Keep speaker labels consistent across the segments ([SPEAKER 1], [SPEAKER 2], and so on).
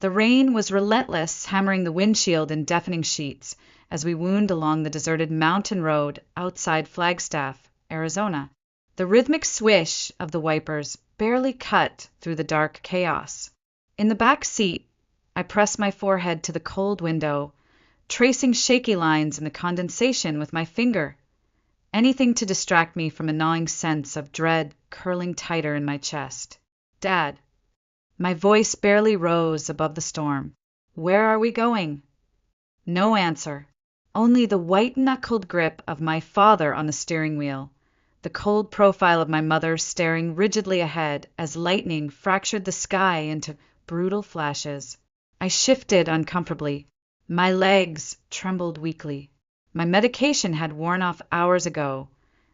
[SPEAKER 1] The rain was relentless, hammering the windshield in deafening sheets as we wound along the deserted mountain road outside Flagstaff, Arizona. The rhythmic swish of the wipers barely cut through the dark chaos. In the back seat, I pressed my forehead to the cold window, tracing shaky lines in the condensation with my finger. Anything to distract me from a gnawing sense of dread curling tighter in my chest. Dad. My voice barely rose above the storm. Where are we going? No answer. Only the white-knuckled grip of my father on the steering wheel, the cold profile of my mother staring rigidly ahead as lightning fractured the sky into brutal flashes. I shifted uncomfortably. My legs trembled weakly. My medication had worn off hours ago,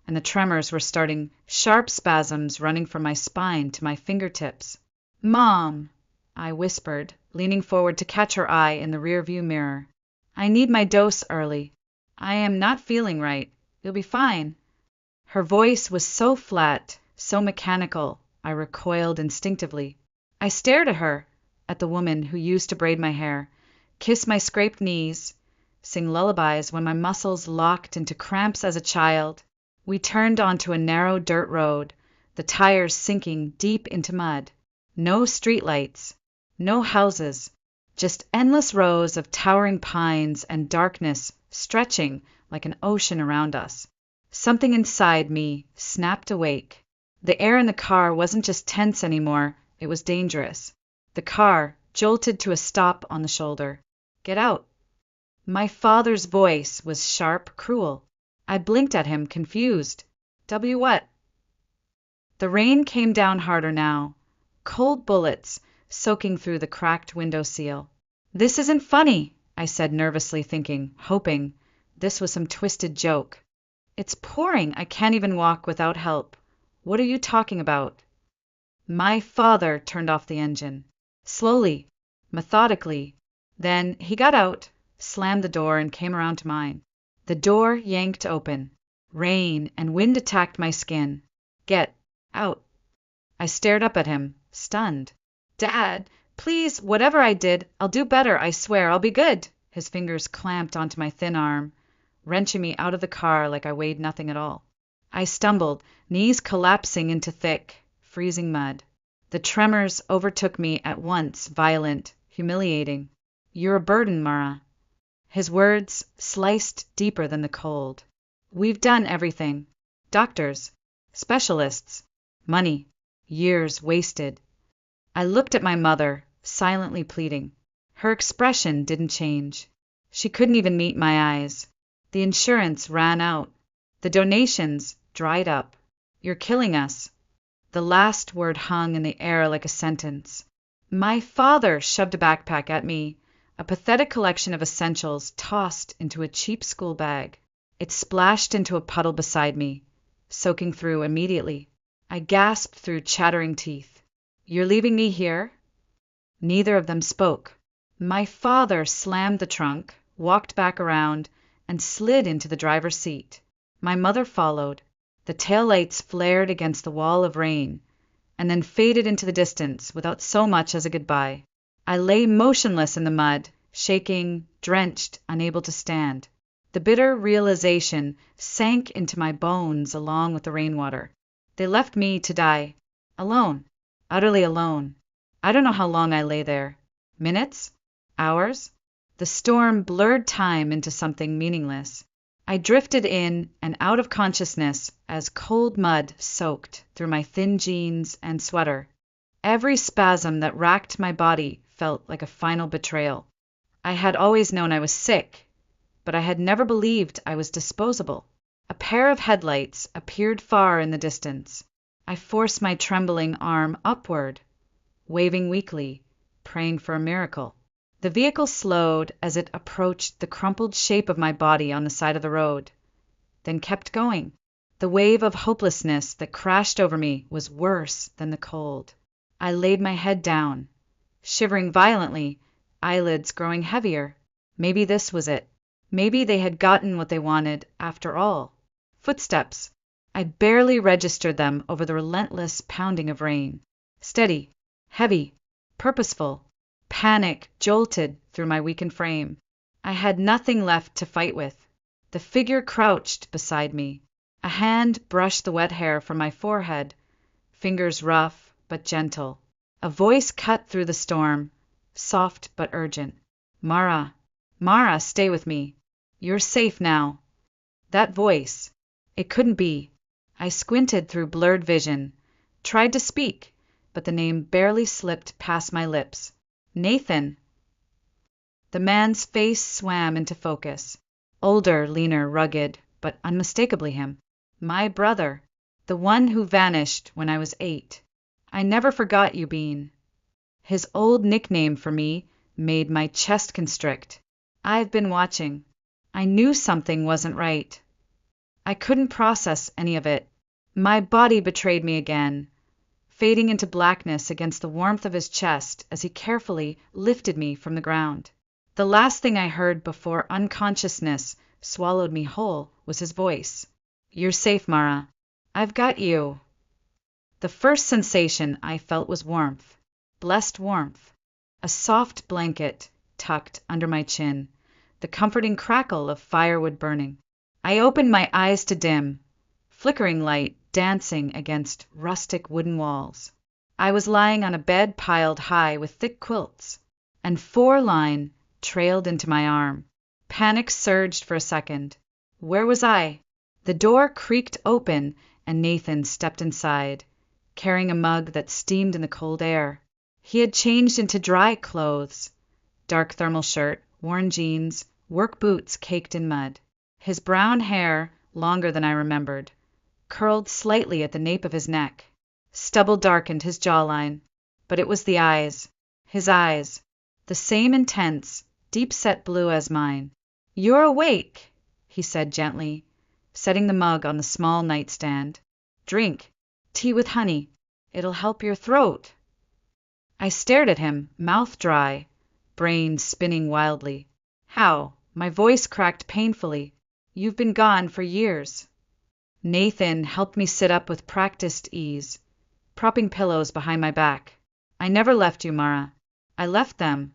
[SPEAKER 1] and the tremors were starting, sharp spasms running from my spine to my fingertips. Mom, I whispered, leaning forward to catch her eye in the rearview mirror. I need my dose early. I am not feeling right. You'll be fine. Her voice was so flat, so mechanical, I recoiled instinctively. I stared at her, at the woman who used to braid my hair, kiss my scraped knees, sing lullabies when my muscles locked into cramps as a child. We turned onto a narrow dirt road, the tires sinking deep into mud. No streetlights, no houses, just endless rows of towering pines and darkness stretching like an ocean around us. Something inside me snapped awake. The air in the car wasn't just tense anymore, it was dangerous. The car jolted to a stop on the shoulder. Get out. My father's voice was sharp, cruel. I blinked at him, confused. W what? The rain came down harder now, cold bullets soaking through the cracked window seal. This isn't funny, I said nervously, thinking, hoping this was some twisted joke. It's pouring. I can't even walk without help. What are you talking about? My father turned off the engine. Slowly, methodically. Then he got out, slammed the door, and came around to mine. The door yanked open. Rain and wind attacked my skin. Get out. I stared up at him, stunned. Dad, please, whatever I did, I'll do better, I swear, I'll be good. His fingers clamped onto my thin arm, wrenching me out of the car like I weighed nothing at all. I stumbled, knees collapsing into thick, freezing mud. The tremors overtook me at once, violent, humiliating. You're a burden, Mara. His words sliced deeper than the cold. We've done everything. Doctors, specialists, money, years wasted. I looked at my mother, silently pleading. Her expression didn't change. She couldn't even meet my eyes. The insurance ran out. The donations dried up. You're killing us. The last word hung in the air like a sentence. My father shoved a backpack at me, a pathetic collection of essentials tossed into a cheap school bag. It splashed into a puddle beside me, soaking through immediately. I gasped through chattering teeth. You're leaving me here? Neither of them spoke. My father slammed the trunk, walked back around, and slid into the driver's seat. My mother followed. The taillights flared against the wall of rain, and then faded into the distance without so much as a goodbye. I lay motionless in the mud, shaking, drenched, unable to stand. The bitter realization sank into my bones along with the rainwater. They left me to die, alone, utterly alone. I don't know how long I lay there. Minutes? Hours? The storm blurred time into something meaningless. I drifted in and out of consciousness as cold mud soaked through my thin jeans and sweater. Every spasm that racked my body felt like a final betrayal. I had always known I was sick, but I had never believed I was disposable. A pair of headlights appeared far in the distance. I forced my trembling arm upward, waving weakly, praying for a miracle. The vehicle slowed as it approached the crumpled shape of my body on the side of the road, then kept going. The wave of hopelessness that crashed over me was worse than the cold. I laid my head down, shivering violently, eyelids growing heavier. Maybe this was it. Maybe they had gotten what they wanted after all. Footsteps. I barely registered them over the relentless pounding of rain. Steady, heavy, purposeful. Panic jolted through my weakened frame. I had nothing left to fight with. The figure crouched beside me. A hand brushed the wet hair from my forehead, fingers rough but gentle. A voice cut through the storm, soft but urgent. Mara, Mara, stay with me. You're safe now. That voice. It couldn't be. I squinted through blurred vision, tried to speak, but the name barely slipped past my lips. Nathan. The man's face swam into focus. Older, leaner, rugged, but unmistakably him. My brother. The one who vanished when I was 8. I never forgot you, Bean. His old nickname for me made my chest constrict. I've been watching. I knew something wasn't right. I couldn't process any of it. My body betrayed me again, fading into blackness against the warmth of his chest as he carefully lifted me from the ground. The last thing I heard before unconsciousness swallowed me whole was his voice. You're safe, Mara. I've got you. The first sensation I felt was warmth, blessed warmth, a soft blanket tucked under my chin, the comforting crackle of firewood burning. I opened my eyes to dim, flickering light dancing against rustic wooden walls. I was lying on a bed piled high with thick quilts, and 4-line trailed into my arm. Panic surged for a second. Where was I? The door creaked open, and Nathan stepped inside, carrying a mug that steamed in the cold air. He had changed into dry clothes, dark thermal shirt, worn jeans, work boots caked in mud. His brown hair, longer than I remembered, curled slightly at the nape of his neck. Stubble darkened his jawline, but it was the eyes. His eyes, the same intense, deep-set blue as mine. You're awake, he said gently, setting the mug on the small nightstand. Drink. Tea with honey. It'll help your throat. I stared at him, mouth dry, brain spinning wildly. How? My voice cracked painfully. You've been gone for years. Nathan helped me sit up with practiced ease, propping pillows behind my back. I never left you, Mara. I left them.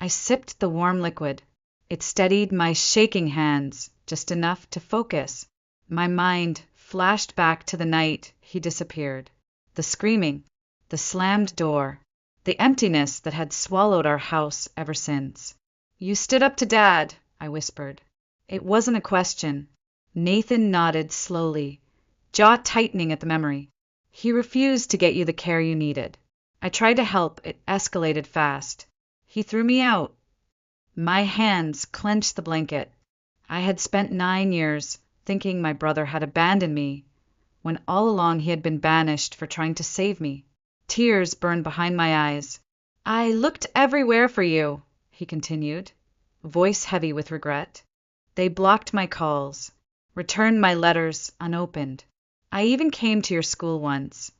[SPEAKER 1] I sipped the warm liquid. It steadied my shaking hands just enough to focus. My mind flashed back to the night he disappeared. The screaming, the slammed door, the emptiness that had swallowed our house ever since. You stood up to Dad, I whispered. It wasn't a question. Nathan nodded slowly, jaw tightening at the memory. He refused to get you the care you needed. I tried to help. It escalated fast. He threw me out. My hands clenched the blanket. I had spent 9 years thinking my brother had abandoned me, when all along he had been banished for trying to save me. Tears burned behind my eyes. I looked everywhere for you, he continued, voice heavy with regret. They blocked my calls, returned my letters unopened. I even came to your school once,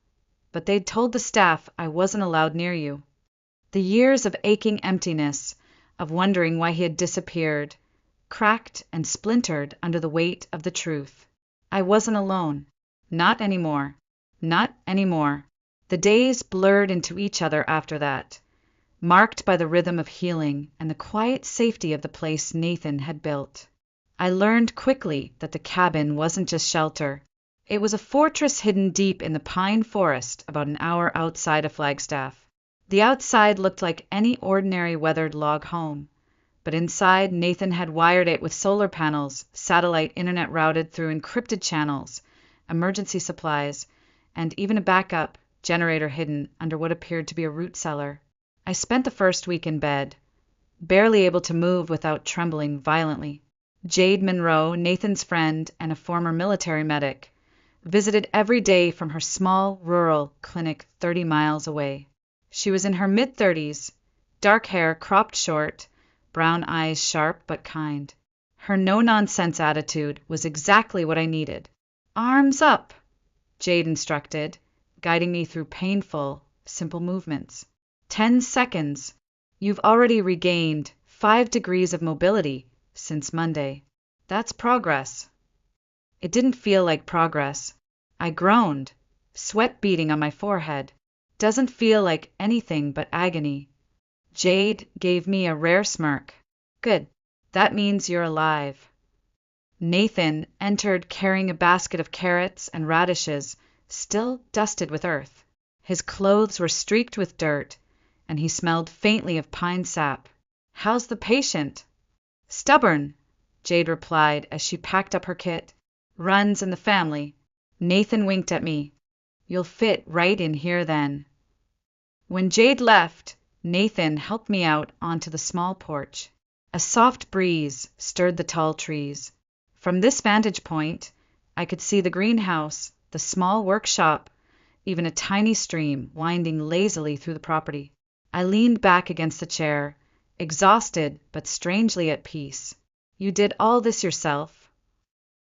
[SPEAKER 1] but they'd told the staff I wasn't allowed near you. The years of aching emptiness, of wondering why he had disappeared, cracked and splintered under the weight of the truth. I wasn't alone. Not anymore. Not anymore. The days blurred into each other after that, marked by the rhythm of healing and the quiet safety of the place Nathan had built. I learned quickly that the cabin wasn't just shelter. It was a fortress hidden deep in the pine forest about an hour outside of Flagstaff. The outside looked like any ordinary weathered log home, but inside Nathan had wired it with solar panels, satellite internet routed through encrypted channels, emergency supplies, and even a backup generator hidden under what appeared to be a root cellar. I spent the first week in bed, barely able to move without trembling violently. Jade Monroe, Nathan's friend and a former military medic, visited every day from her small rural clinic 30 miles away. She was in her mid-30s, dark hair cropped short, brown eyes sharp but kind. Her no-nonsense attitude was exactly what I needed. Arms up, Jade instructed, guiding me through painful, simple movements. 10 seconds. You've already regained 5 degrees of mobility since Monday. That's progress. It didn't feel like progress. I groaned, sweat beading on my forehead. Doesn't feel like anything but agony. Jade gave me a rare smirk. Good. That means you're alive. Nathan entered carrying a basket of carrots and radishes, still dusted with earth. His clothes were streaked with dirt, and he smelled faintly of pine sap. How's the patient? Stubborn, Jade replied as she packed up her kit. Runs in the family. Nathan winked at me. You'll fit right in here then. When Jade left, Nathan helped me out onto the small porch. A soft breeze stirred the tall trees. From this vantage point, I could see the greenhouse, the small workshop, even a tiny stream winding lazily through the property. I leaned back against the chair, exhausted but strangely at peace. You did all this yourself?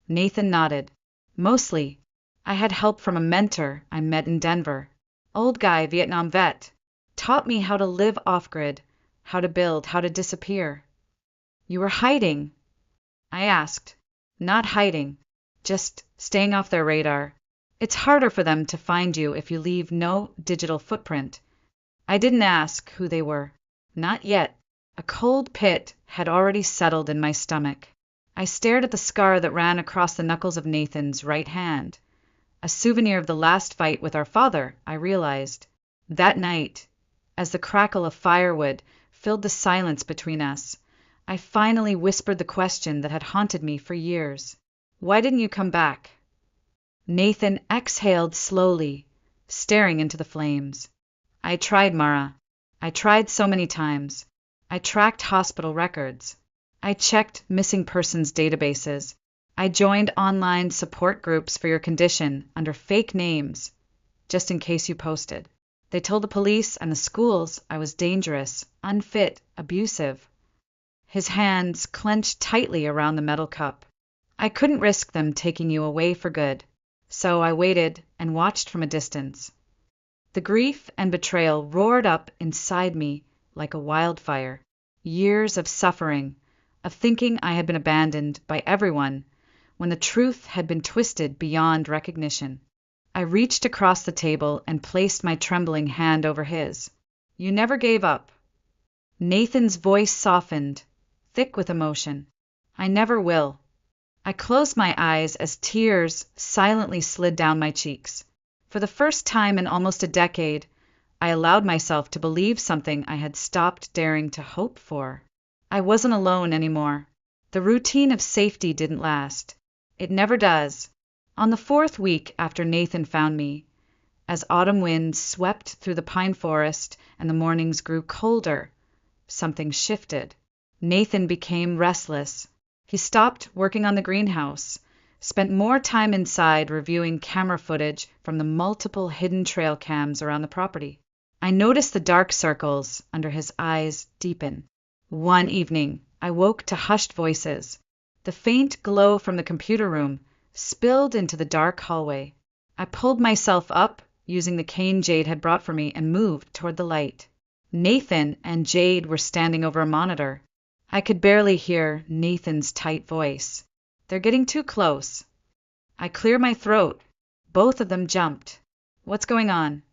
[SPEAKER 1] Nathan nodded. Mostly. I had help from a mentor I met in Denver. Old guy, Vietnam vet. Taught me how to live off-grid, how to build, how to disappear. You were hiding? I asked. Not hiding, just staying off their radar. It's harder for them to find you if you leave no digital footprint. I didn't ask who they were. Not yet. A cold pit had already settled in my stomach. I stared at the scar that ran across the knuckles of Nathan's right hand. A souvenir of the last fight with our father, I realized. That night, as the crackle of firewood filled the silence between us, I finally whispered the question that had haunted me for years. Why didn't you come back? Nathan exhaled slowly, staring into the flames. I tried, Mara. I tried so many times. I tracked hospital records. I checked missing persons databases. I joined online support groups for your condition under fake names, just in case you posted. They told the police and the schools I was dangerous, unfit, abusive. His hands clenched tightly around the metal cup. I couldn't risk them taking you away for good, so I waited and watched from a distance. The grief and betrayal roared up inside me like a wildfire. Years of suffering, of thinking I had been abandoned by everyone, when the truth had been twisted beyond recognition. I reached across the table and placed my trembling hand over his. You never gave up. Nathan's voice softened, thick with emotion. I never will. I closed my eyes as tears silently slid down my cheeks. For the first time in almost a decade, I allowed myself to believe something I had stopped daring to hope for. I wasn't alone anymore. The routine of safety didn't last. It never does. On the 4th week after Nathan found me, as autumn winds swept through the pine forest and the mornings grew colder, something shifted. Nathan became restless. He stopped working on the greenhouse, spent more time inside reviewing camera footage from the multiple hidden trail cams around the property. I noticed the dark circles under his eyes deepen. One evening, I woke to hushed voices. The faint glow from the computer room spilled into the dark hallway. I pulled myself up, using the cane Jade had brought for me, and moved toward the light. Nathan and Jade were standing over a monitor. I could barely hear Nathan's tight voice. They're getting too close. I cleared my throat. Both of them jumped. What's going on?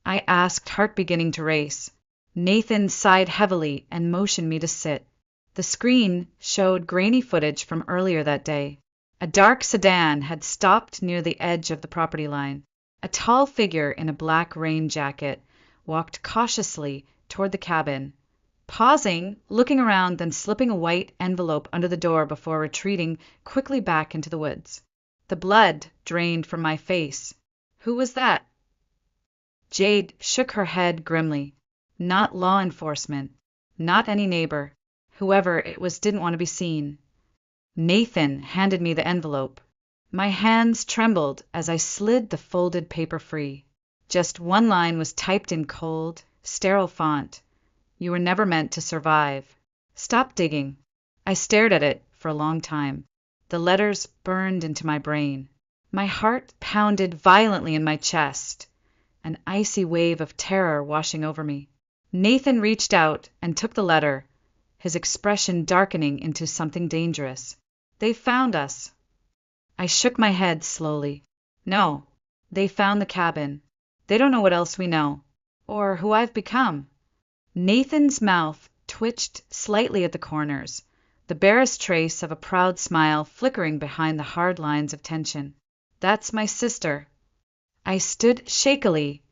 [SPEAKER 1] I asked, heart beginning to race. Nathan sighed heavily and motioned me to sit. The screen showed grainy footage from earlier that day. A dark sedan had stopped near the edge of the property line. A tall figure in a black rain jacket walked cautiously toward the cabin, pausing, looking around, then slipping a white envelope under the door before retreating quickly back into the woods. The blood drained from my face. Who was that? Jade shook her head grimly. Not law enforcement. Not any neighbor. Whoever it was didn't want to be seen. Nathan handed me the envelope. My hands trembled as I slid the folded paper free. Just one line was typed in cold, sterile font. You were never meant to survive. Stop digging. I stared at it for a long time. The letters burned into my brain. My heart pounded violently in my chest, an icy wave of terror washing over me. Nathan reached out and took the letter, his expression darkening into something dangerous. They found us. I shook my head slowly. No, they found the cabin. They don't know what else we know, or who I've become. Nathan's mouth twitched slightly at the corners, the barest trace of a proud smile flickering behind the hard lines of tension. That's my sister. I stood shakily,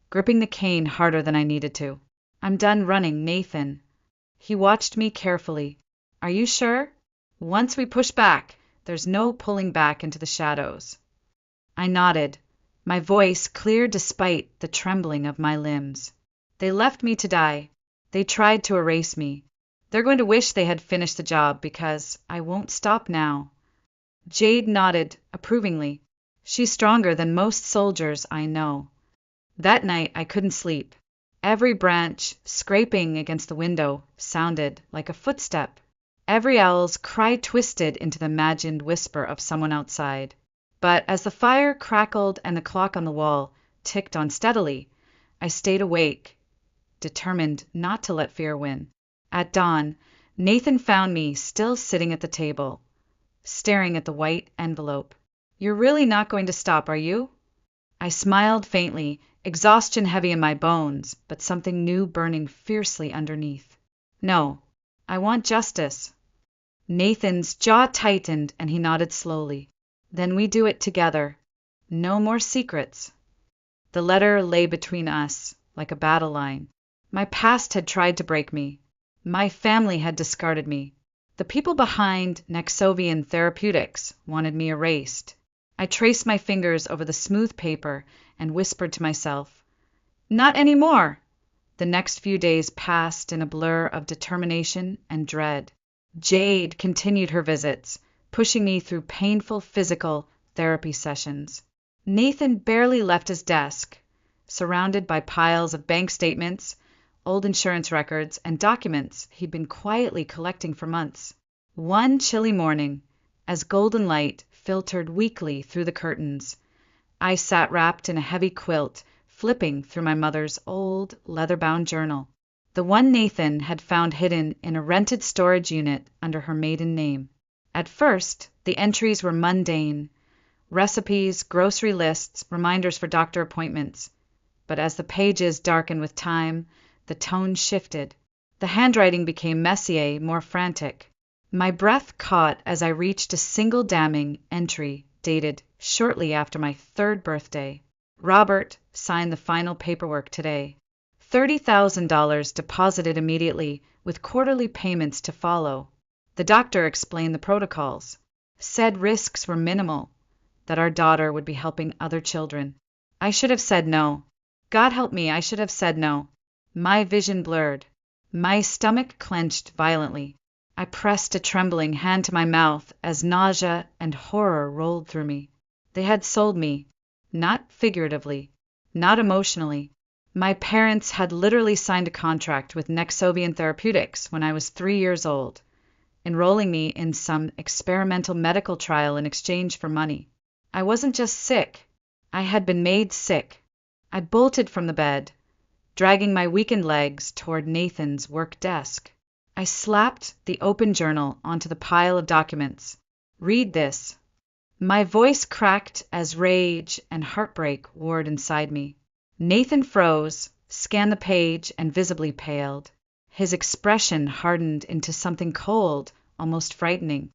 [SPEAKER 1] gripping the cane harder than I needed to. I'm done running, Nathan. He watched me carefully. Are you sure? Once we push back, there's no pulling back into the shadows. I nodded, my voice clear despite the trembling of my limbs. They left me to die. They tried to erase me. They're going to wish they had finished the job because I won't stop now. Jade nodded approvingly. She's stronger than most soldiers I know. That night I couldn't sleep. Every branch scraping against the window sounded like a footstep. Every owl's cry twisted into the imagined whisper of someone outside. But as the fire crackled and the clock on the wall ticked unsteadily, I stayed awake, determined not to let fear win. At dawn, Nathan found me still sitting at the table, staring at the white envelope. You're really not going to stop, are you? I smiled faintly, exhaustion heavy in my bones, but something new burning fiercely underneath. No, I want justice. Nathan's jaw tightened and he nodded slowly. Then we do it together. No more secrets. The letter lay between us, like a battle line. My past had tried to break me. My family had discarded me. The people behind Nexovian Therapeutics wanted me erased. I traced my fingers over the smooth paper and whispered to myself, not anymore. The next few days passed in a blur of determination and dread. Jade continued her visits, pushing me through painful physical therapy sessions. Nathan barely left his desk, surrounded by piles of bank statements, old insurance records, and documents he'd been quietly collecting for months. One chilly morning, as golden light filtered weakly through the curtains, I sat wrapped in a heavy quilt, flipping through my mother's old leather-bound journal, the one Nathan had found hidden in a rented storage unit under her maiden name. At first, the entries were mundane, recipes, grocery lists, reminders for doctor appointments. But as the pages darkened with time, the tone shifted. The handwriting became messier, more frantic. My breath caught as I reached a single damning entry dated shortly after my 3rd birthday. Robert signed the final paperwork today. $30,000 deposited immediately, with quarterly payments to follow. The doctor explained the protocols. Said risks were minimal, that our daughter would be helping other children. I should have said no. God help me, I should have said no. My vision blurred. My stomach clenched violently. I pressed a trembling hand to my mouth as nausea and horror rolled through me. They had sold me, not figuratively, not emotionally. My parents had literally signed a contract with Nexovian Therapeutics when I was 3 years old, enrolling me in some experimental medical trial in exchange for money. I wasn't just sick. I had been made sick. I bolted from the bed, dragging my weakened legs toward Nathan's work desk. I slapped the open journal onto the pile of documents. Read this. My voice cracked as rage and heartbreak warred inside me. Nathan froze, scanned the page, and visibly paled. His expression hardened into something cold, almost frightening.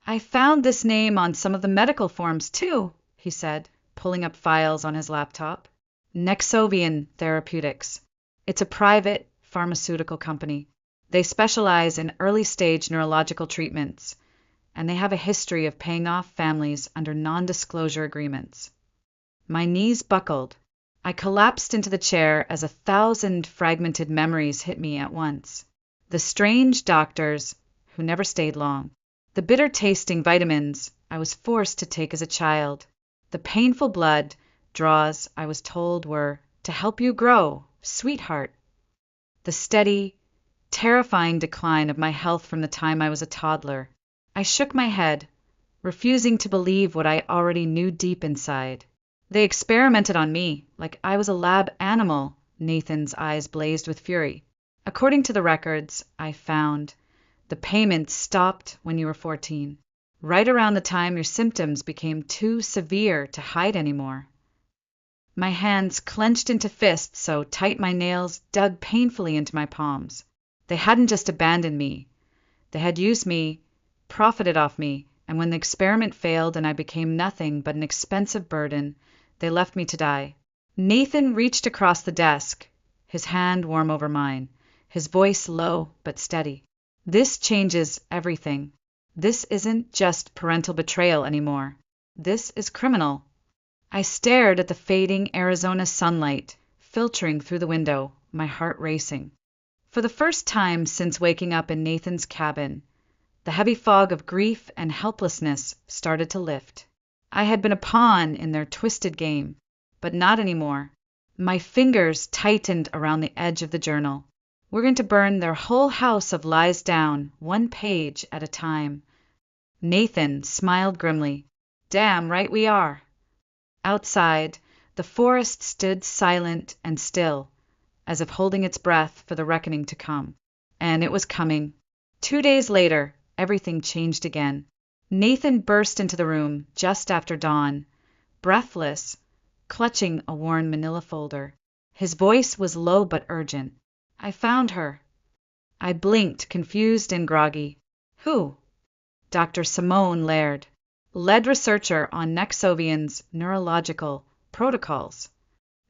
[SPEAKER 1] I found this name on some of the medical forms, too, he said, pulling up files on his laptop. Nexovian Therapeutics. It's a private pharmaceutical company. They specialize in early-stage neurological treatments, and they have a history of paying off families under non-disclosure agreements. My knees buckled. I collapsed into the chair as 1,000 fragmented memories hit me at once. The strange doctors, who never stayed long. The bitter-tasting vitamins I was forced to take as a child. The painful blood draws I was told were to help you grow, sweetheart. The steady, terrifying decline of my health from the time I was a toddler. I shook my head, refusing to believe what I already knew deep inside. They experimented on me like I was a lab animal. Nathan's eyes blazed with fury. According to the records I found, the payments stopped when you were 14, right around the time your symptoms became too severe to hide anymore. My hands clenched into fists so tight my nails dug painfully into my palms. They hadn't just abandoned me. They had used me, profited off me, and when the experiment failed and I became nothing but an expensive burden, they left me to die. Nathan reached across the desk, his hand warm over mine, his voice low but steady. This changes everything. This isn't just parental betrayal anymore. This is criminal. I stared at the fading Arizona sunlight, filtering through the window, my heart racing. For the first time since waking up in Nathan's cabin, the heavy fog of grief and helplessness started to lift. I had been a pawn in their twisted game, but not anymore. My fingers tightened around the edge of the journal. We're going to burn their whole house of lies down, one page at a time. Nathan smiled grimly. Damn right we are. Outside, the forest stood silent and still, as if holding its breath for the reckoning to come. And it was coming. 2 days later, everything changed again. Nathan burst into the room just after dawn, breathless, clutching a worn manila folder. His voice was low but urgent. I found her. I blinked, confused and groggy. Who? Dr. Simone Laird, lead researcher on Nexovian's neurological protocols.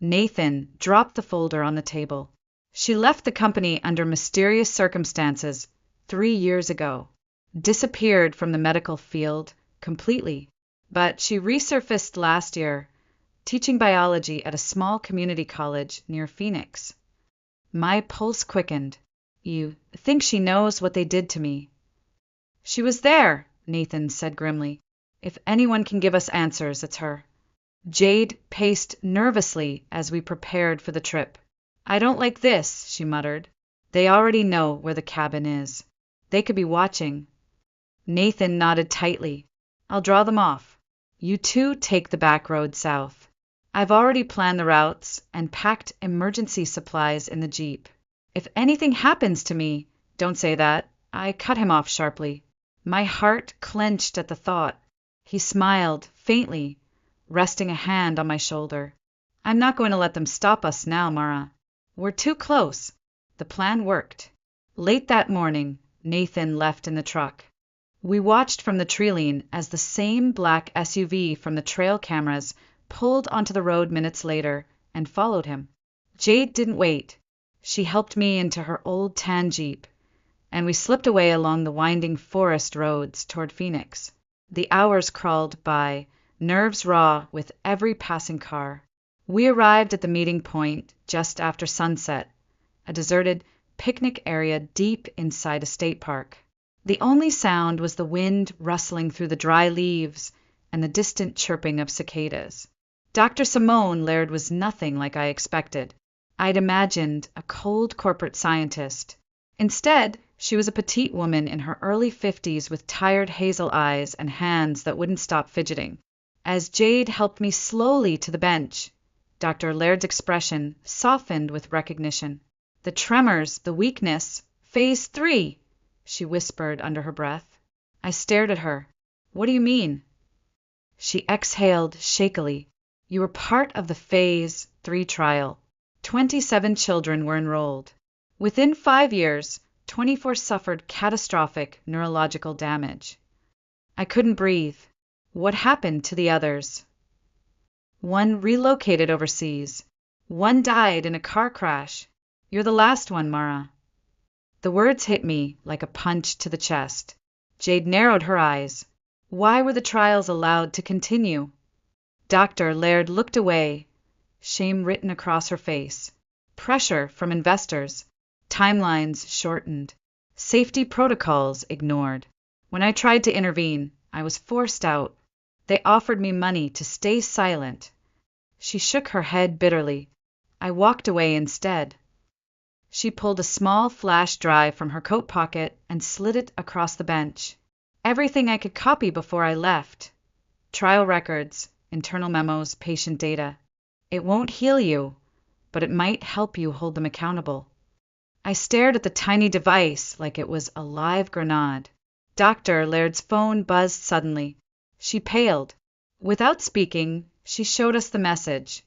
[SPEAKER 1] Nathan dropped the folder on the table. She left the company under mysterious circumstances 3 years ago. Disappeared from the medical field completely. But she resurfaced last year, teaching biology at a small community college near Phoenix. My pulse quickened. You think she knows what they did to me? She was there, Nathan said grimly. If anyone can give us answers, it's her. Jade paced nervously as we prepared for the trip. I don't like this, she muttered. They already know where the cabin is. They could be watching. Nathan nodded tightly. I'll draw them off. You two take the back road south. I've already planned the routes and packed emergency supplies in the Jeep. If anything happens to me, don't say that. I cut him off sharply. My heart clenched at the thought. He smiled, faintly, resting a hand on my shoulder. I'm not going to let them stop us now, Mara. We're too close. The plan worked. Late that morning, Nathan left in the truck. We watched from the tree-line as the same black SUV from the trail cameras pulled onto the road minutes later and followed him. Jade didn't wait. She helped me into her old tan Jeep, and we slipped away along the winding forest roads toward Phoenix. The hours crawled by, nerves raw with every passing car. We arrived at the meeting point just after sunset, a deserted picnic area deep inside a state park. The only sound was the wind rustling through the dry leaves and the distant chirping of cicadas. Dr. Simone Laird was nothing like I expected. I'd imagined a cold corporate scientist. Instead, she was a petite woman in her early 50s with tired hazel eyes and hands that wouldn't stop fidgeting. As Jade helped me slowly to the bench, Dr. Laird's expression softened with recognition. The tremors, the weakness, phase 3, she whispered under her breath. I stared at her. What do you mean? She exhaled shakily. You were part of the phase 3 trial. 27 children were enrolled. Within 5 years, 24 suffered catastrophic neurological damage. I couldn't breathe. What happened to the others? One relocated overseas. One died in a car crash. You're the last one, Mara. The words hit me like a punch to the chest. Jade narrowed her eyes. Why were the trials allowed to continue? Dr. Laird looked away, shame written across her face. Pressure from investors. Timelines shortened. Safety protocols ignored. When I tried to intervene, I was forced out. They offered me money to stay silent. She shook her head bitterly. I walked away instead. She pulled a small flash drive from her coat pocket and slid it across the bench. Everything I could copy before I left. Trial records, internal memos, patient data. It won't heal you, but it might help you hold them accountable. I stared at the tiny device like it was a live grenade. Dr. Laird's phone buzzed suddenly. She paled. Without speaking, she showed us the message.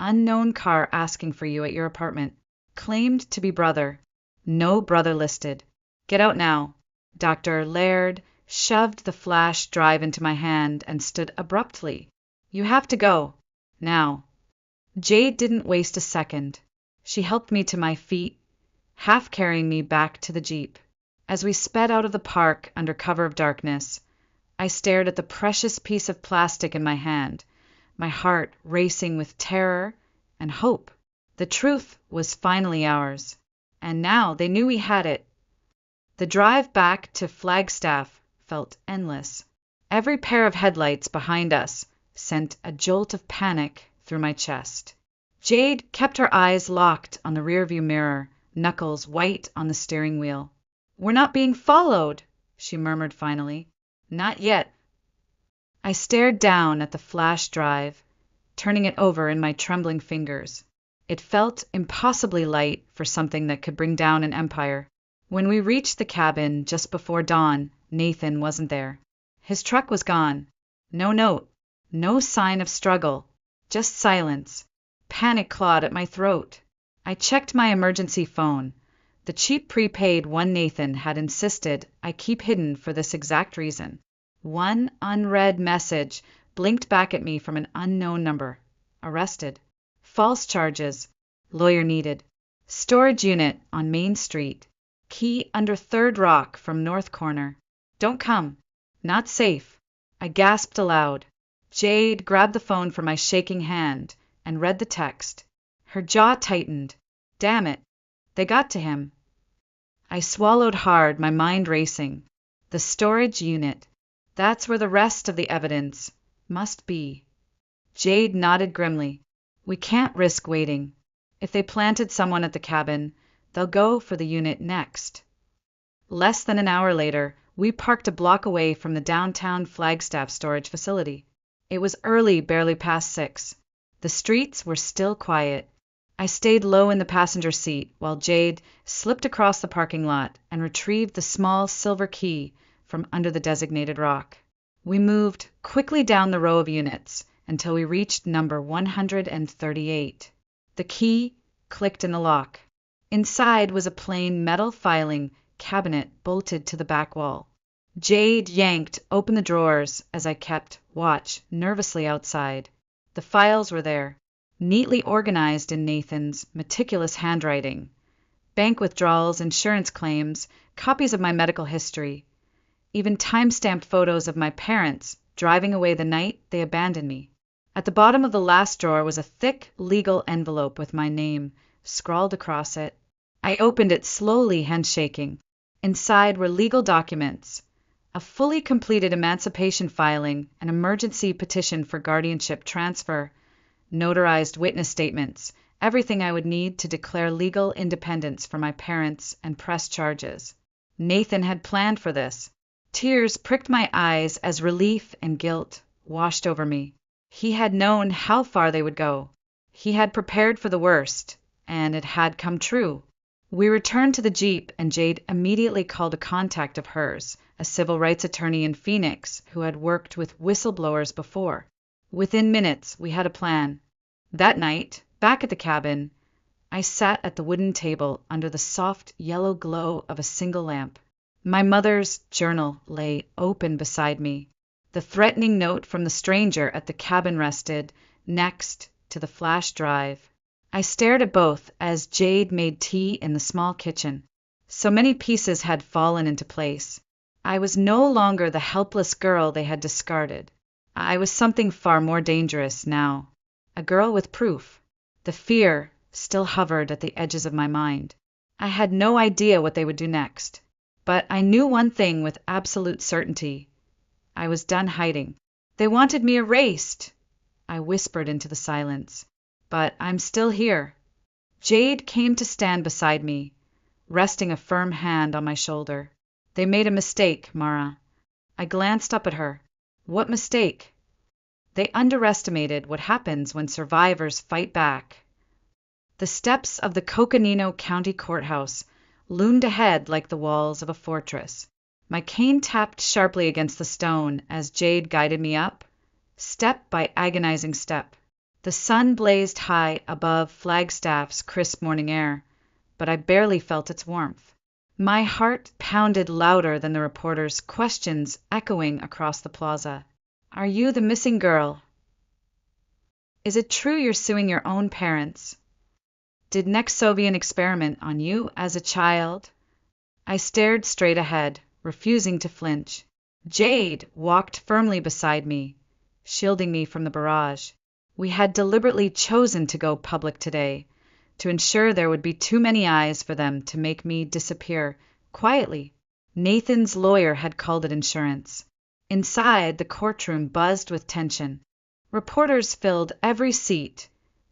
[SPEAKER 1] Unknown car asking for you at your apartment. Claimed to be brother. No brother listed. Get out now. Dr. Laird shoved the flash drive into my hand and stood abruptly. You have to go. Now. Jade didn't waste a second. She helped me to my feet, half carrying me back to the Jeep. As we sped out of the park under cover of darkness, I stared at the precious piece of plastic in my hand, my heart racing with terror and hope. The truth was finally ours, and now they knew we had it. The drive back to Flagstaff felt endless. Every pair of headlights behind us sent a jolt of panic through my chest. Jade kept her eyes locked on the rearview mirror, knuckles white on the steering wheel. We're not being followed, she murmured finally. Not yet. I stared down at the flash drive, turning it over in my trembling fingers. It felt impossibly light for something that could bring down an empire. When we reached the cabin just before dawn, Nathan wasn't there. His truck was gone. No note, no sign of struggle, just silence. Panic clawed at my throat. I checked my emergency phone. The cheap prepaid one Nathan had insisted I keep hidden for this exact reason. One unread message blinked back at me from an unknown number. Arrested. False charges. Lawyer needed. Storage unit on Main Street. Key under third rock from north corner. Don't come. Not safe. I gasped aloud. Jade grabbed the phone from my shaking hand and read the text. Her jaw tightened. Damn it. They got to him. I swallowed hard, my mind racing. The storage unit. That's where the rest of the evidence must be. Jade nodded grimly. We can't risk waiting. If they planted someone at the cabin, they'll go for the unit next. Less than an hour later, we parked a block away from the downtown Flagstaff storage facility. It was early, barely past 6. The streets were still quiet. I stayed low in the passenger seat while Jade slipped across the parking lot and retrieved the small silver key from under the designated rock. We moved quickly down the row of units until we reached number 138. The key clicked in the lock. Inside was a plain metal filing cabinet bolted to the back wall. Jade yanked open the drawers as I kept watch nervously outside. The files were there, neatly organized in Nathan's meticulous handwriting. Bank withdrawals, insurance claims, copies of my medical history, even time-stamped photos of my parents driving away the night they abandoned me. At the bottom of the last drawer was a thick legal envelope with my name scrawled across it. I opened it slowly, handshaking. Inside were legal documents, a fully completed emancipation filing, an emergency petition for guardianship transfer, notarized witness statements, everything I would need to declare legal independence for my parents and press charges. Nathan had planned for this. Tears pricked my eyes as relief and guilt washed over me. He had known how far they would go. He had prepared for the worst, and it had come true. We returned to the Jeep, and Jade immediately called a contact of hers, a civil rights attorney in Phoenix who had worked with whistleblowers before. Within minutes, we had a plan. That night, back at the cabin, I sat at the wooden table under the soft yellow glow of a single lamp. My mother's journal lay open beside me. The threatening note from the stranger at the cabin rested next to the flash drive. I stared at both as Jade made tea in the small kitchen. So many pieces had fallen into place. I was no longer the helpless girl they had discarded. I was something far more dangerous now. A girl with proof. The fear still hovered at the edges of my mind. I had no idea what they would do next. But I knew one thing with absolute certainty. I was done hiding. They wanted me erased, I whispered into the silence. But I'm still here. Jade came to stand beside me, resting a firm hand on my shoulder. They made a mistake, Mara. I glanced up at her. What mistake? They underestimated what happens when survivors fight back. The steps of the Coconino County Courthouse loomed ahead like the walls of a fortress. My cane tapped sharply against the stone as Jade guided me up, step by agonizing step. The sun blazed high above Flagstaff's crisp morning air, but I barely felt its warmth. My heart pounded louder than the reporter's questions echoing across the plaza. Are you the missing girl? Is it true you're suing your own parents? Did Nexovian experiment on you as a child? I stared straight ahead, refusing to flinch. Jade walked firmly beside me, shielding me from the barrage. We had deliberately chosen to go public today, to ensure there would be too many eyes for them to make me disappear quietly. Nathan's lawyer had called it insurance. Inside, the courtroom buzzed with tension. Reporters filled every seat,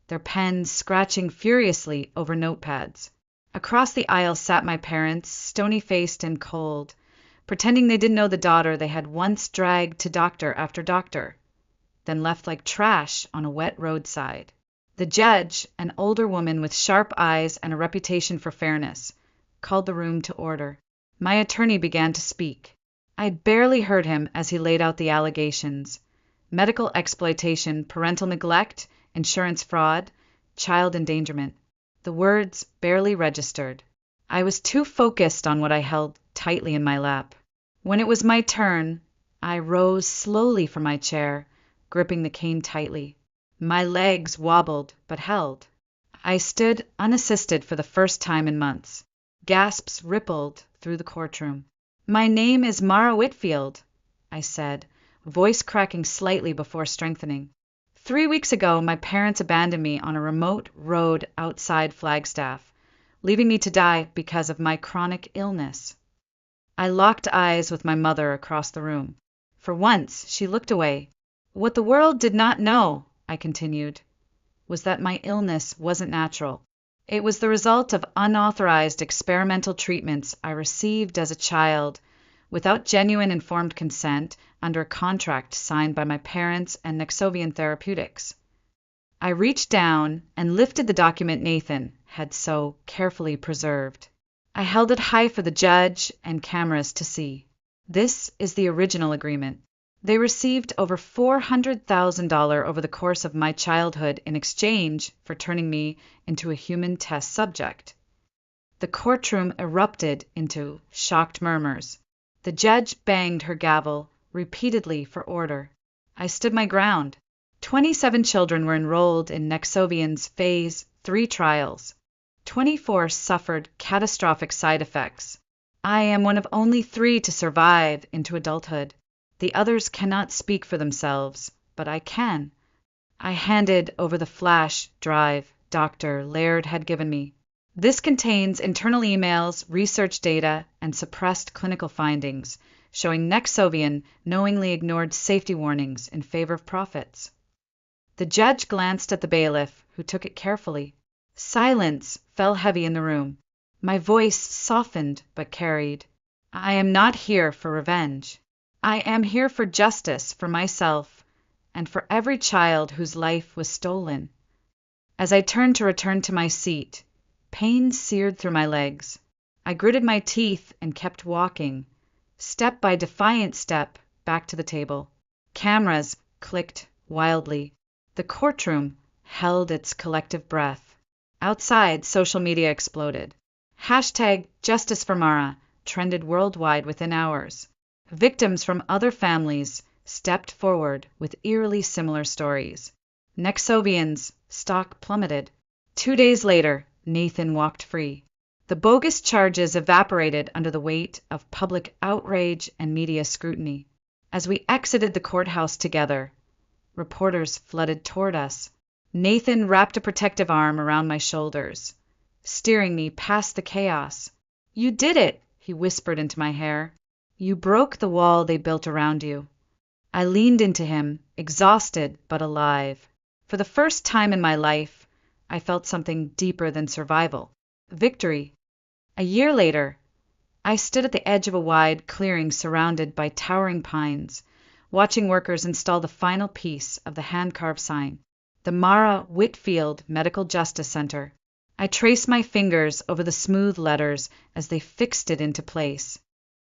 [SPEAKER 1] their pens scratching furiously over notepads. Across the aisle sat my parents, stony-faced and cold, pretending they didn't know the daughter they had once dragged to doctor after doctor, then left like trash on a wet roadside. The judge, an older woman with sharp eyes and a reputation for fairness, called the room to order. My attorney began to speak. I barely heard him as he laid out the allegations: medical exploitation, parental neglect, insurance fraud, child endangerment. The words barely registered. I was too focused on what I held tightly in my lap. When it was my turn, I rose slowly from my chair, gripping the cane tightly. My legs wobbled, but held. I stood unassisted for the first time in months. Gasps rippled through the courtroom. My name is Mara Whitfield, I said, voice cracking slightly before strengthening. 3 weeks ago, my parents abandoned me on a remote road outside Flagstaff, leaving me to die because of my chronic illness. I locked eyes with my mother across the room. For once, she looked away. What the world did not know, I continued, was that my illness wasn't natural. It was the result of unauthorized experimental treatments I received as a child, without genuine informed consent, under a contract signed by my parents and Nexovian Therapeutics. I reached down and lifted the document Nathan had so carefully preserved. I held it high for the judge and cameras to see. This is the original agreement. They received over $400,000 over the course of my childhood in exchange for turning me into a human test subject. The courtroom erupted into shocked murmurs. The judge banged her gavel repeatedly for order. I stood my ground. 27 children were enrolled in Nexovian's Phase 3 trials. 24 suffered catastrophic side effects. I am one of only 3 to survive into adulthood. The others cannot speak for themselves, but I can. I handed over the flash drive Dr. Laird had given me. This contains internal emails, research data, and suppressed clinical findings, showing Nexovian knowingly ignored safety warnings in favor of profits. The judge glanced at the bailiff, who took it carefully. Silence fell heavy in the room. My voice softened but carried. I am not here for revenge. I am here for justice for myself and for every child whose life was stolen. As I turned to return to my seat, pain seared through my legs. I gritted my teeth and kept walking, step by defiant step, back to the table. Cameras clicked wildly. The courtroom held its collective breath. Outside, social media exploded. Hashtag Justice for Mara trended worldwide within hours. Victims from other families stepped forward with eerily similar stories. Nexovian's stock plummeted. 2 days later, Nathan walked free. The bogus charges evaporated under the weight of public outrage and media scrutiny. As we exited the courthouse together, reporters flooded toward us. Nathan wrapped a protective arm around my shoulders, steering me past the chaos. You did it, he whispered into my hair. You broke the wall they built around you. I leaned into him, exhausted but alive. For the first time in my life, I felt something deeper than survival. Victory. A year later, I stood at the edge of a wide clearing surrounded by towering pines, watching workers install the final piece of the hand-carved sign, the Mara Whitfield Medical Justice Center. I traced my fingers over the smooth letters as they fixed it into place.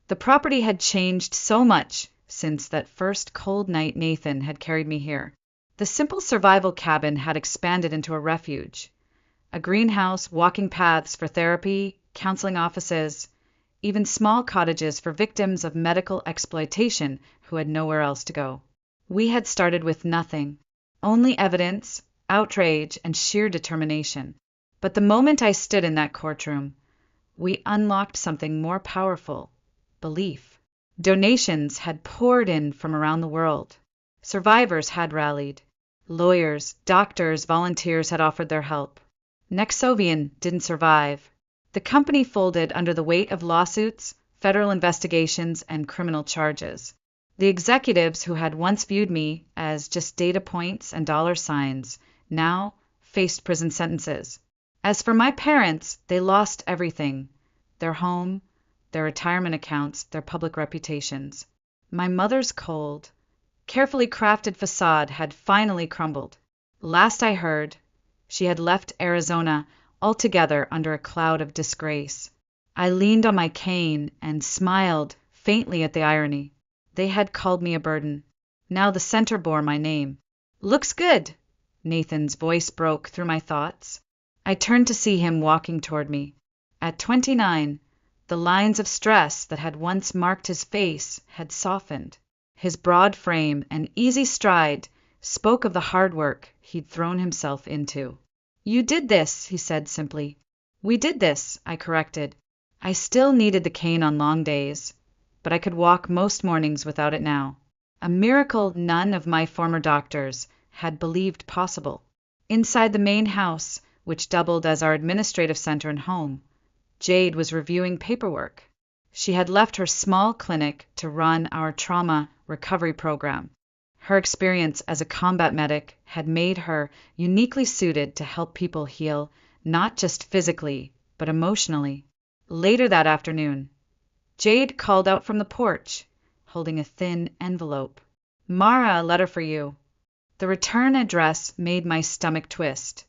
[SPEAKER 1] The property had changed so much since that first cold night Nathan had carried me here. The simple survival cabin had expanded into a refuge. A greenhouse, walking paths for therapy, counseling offices, even small cottages for victims of medical exploitation who had nowhere else to go. We had started with nothing, only evidence, outrage, and sheer determination. But the moment I stood in that courtroom, we unlocked something more powerful: belief. Donations had poured in from around the world. Survivors had rallied. Lawyers, doctors, volunteers had offered their help. Nexovian didn't survive. The company folded under the weight of lawsuits, federal investigations, and criminal charges. The executives who had once viewed me as just data points and dollar signs now faced prison sentences. As for my parents, they lost everything: their home, their retirement accounts, their public reputations. My mother's cold, carefully crafted facade had finally crumbled. Last I heard, she had left Arizona altogether under a cloud of disgrace. I leaned on my cane and smiled faintly at the irony. They had called me a burden. Now the center bore my name. "Looks good," Nathan's voice broke through my thoughts. I turned to see him walking toward me. At 29, the lines of stress that had once marked his face had softened. His broad frame and easy stride spoke of the hard work he'd thrown himself into. "You did this," he said simply. "We did this," I corrected. I still needed the cane on long days, but I could walk most mornings without it now. A miracle none of my former doctors had believed possible. Inside the main house, which doubled as our administrative center and home, Jade was reviewing paperwork. She had left her small clinic to run our trauma recovery program. Her experience as a combat medic had made her uniquely suited to help people heal, not just physically, but emotionally. Later that afternoon, Jade called out from the porch, holding a thin envelope. "Mara, a letter for you." The return address made my stomach twist.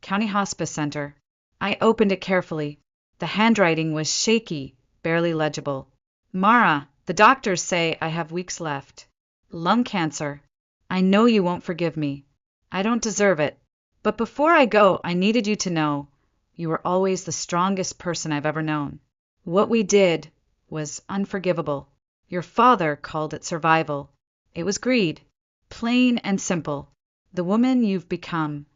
[SPEAKER 1] County Hospice Center. I opened it carefully. The handwriting was shaky, barely legible. "Mara, the doctors say I have weeks left. Lung cancer. I know you won't forgive me. I don't deserve it. But before I go, I needed you to know you were always the strongest person I've ever known. What we did was unforgivable. Your father called it survival. It was greed. Plain and simple. The woman you've become,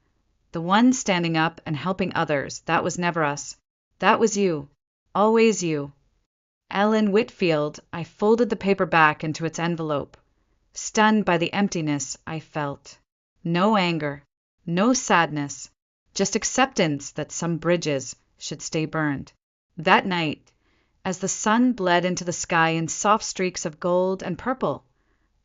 [SPEAKER 1] the one standing up and helping others, that was never us. That was you. Always you." Ellen Whitfield. I folded the paper back into its envelope, stunned by the emptiness I felt. No anger, no sadness, just acceptance that some bridges should stay burned. That night, as the sun bled into the sky in soft streaks of gold and purple,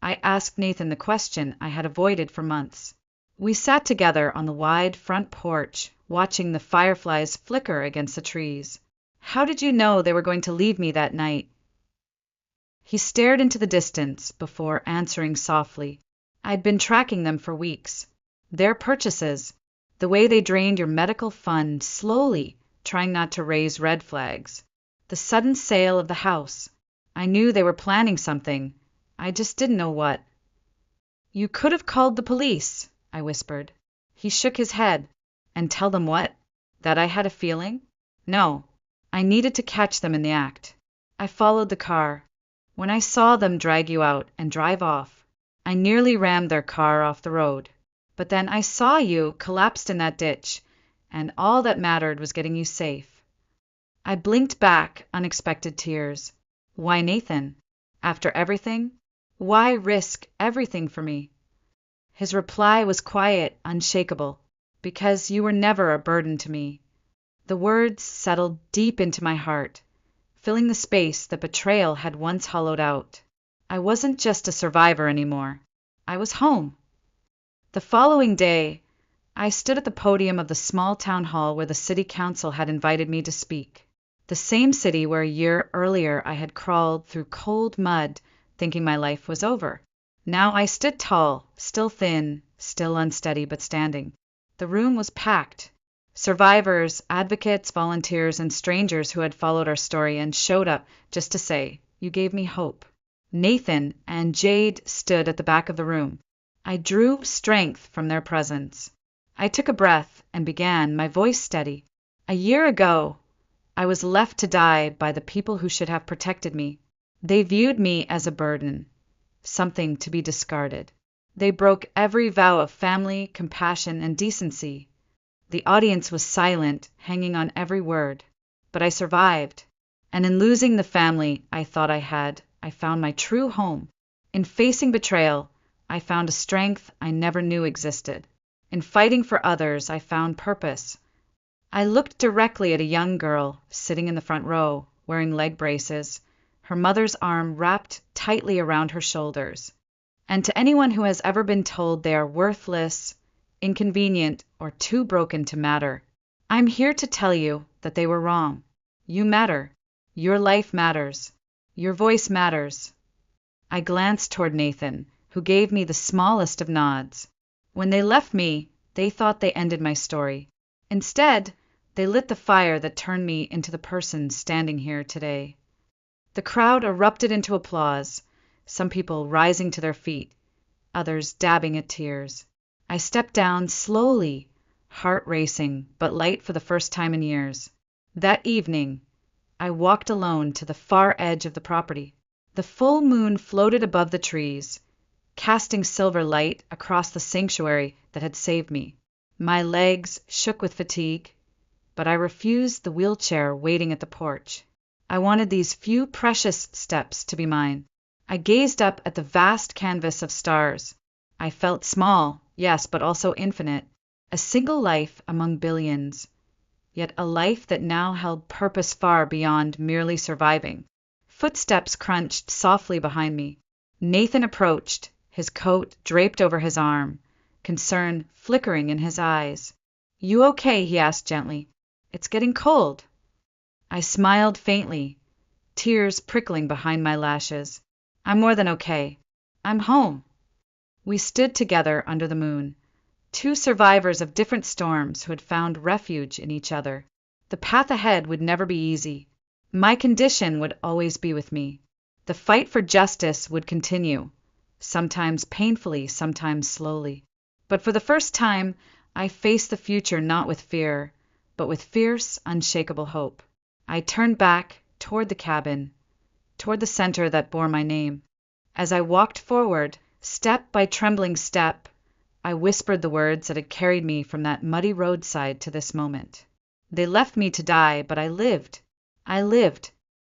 [SPEAKER 1] I asked Nathan the question I had avoided for months. We sat together on the wide front porch, watching the fireflies flicker against the trees. "How did you know they were going to leave me that night?" He stared into the distance before answering softly. "I'd been tracking them for weeks. Their purchases, the way they drained your medical fund slowly, trying not to raise red flags. The sudden sale of the house. I knew they were planning something. I just didn't know what." "You could have called the police," I whispered. He shook his head. "And tell them what? That I had a feeling? No. I needed to catch them in the act. I followed the car. When I saw them drag you out and drive off, I nearly rammed their car off the road. But then I saw you collapsed in that ditch, and all that mattered was getting you safe." I blinked back unexpected tears. "Why, Nathan? After everything? Why risk everything for me?" His reply was quiet, unshakable. "Because you were never a burden to me." The words settled deep into my heart, filling the space that betrayal had once hollowed out. I wasn't just a survivor anymore. I was home. The following day, I stood at the podium of the small town hall where the city council had invited me to speak. The same city where a year earlier I had crawled through cold mud, thinking my life was over. Now I stood tall, still thin, still unsteady, but standing. The room was packed. Survivors, advocates, volunteers, and strangers who had followed our story and showed up just to say, "You gave me hope." Nathan and Jade stood at the back of the room. I drew strength from their presence. I took a breath and began, my voice steady. A year ago, I was left to die by the people who should have protected me. They viewed me as a burden, something to be discarded. They broke every vow of family, compassion, and decency. The audience was silent, hanging on every word. But I survived. And in losing the family I thought I had, I found my true home. In facing betrayal, I found a strength I never knew existed. In fighting for others, I found purpose. I looked directly at a young girl sitting in the front row, wearing leg braces, her mother's arm wrapped tightly around her shoulders. And to anyone who has ever been told they are worthless, inconvenient, or too broken to matter, I'm here to tell you that they were wrong. You matter. Your life matters. Your voice matters. I glanced toward Nathan, who gave me the smallest of nods. When they left me, they thought they ended my story. Instead, they lit the fire that turned me into the person standing here today. The crowd erupted into applause, some people rising to their feet, others dabbing at tears. I stepped down slowly, heart racing, but light for the first time in years. That evening, I walked alone to the far edge of the property. The full moon floated above the trees, casting silver light across the sanctuary that had saved me. My legs shook with fatigue, but I refused the wheelchair waiting at the porch. I wanted these few precious steps to be mine. I gazed up at the vast canvas of stars. I felt small, yes, but also infinite. A single life among billions, yet a life that now held purpose far beyond merely surviving. Footsteps crunched softly behind me. Nathan approached, his coat draped over his arm, concern flickering in his eyes. "You okay?" he asked gently. "It's getting cold." I smiled faintly, tears prickling behind my lashes. "I'm more than okay. I'm home." We stood together under the moon, two survivors of different storms who had found refuge in each other. The path ahead would never be easy. My condition would always be with me. The fight for justice would continue, sometimes painfully, sometimes slowly. But for the first time, I faced the future not with fear, but with fierce, unshakable hope. I turned back toward the cabin, toward the center that bore my name. As I walked forward, step by trembling step, I whispered the words that had carried me from that muddy roadside to this moment. They left me to die, but I lived. I lived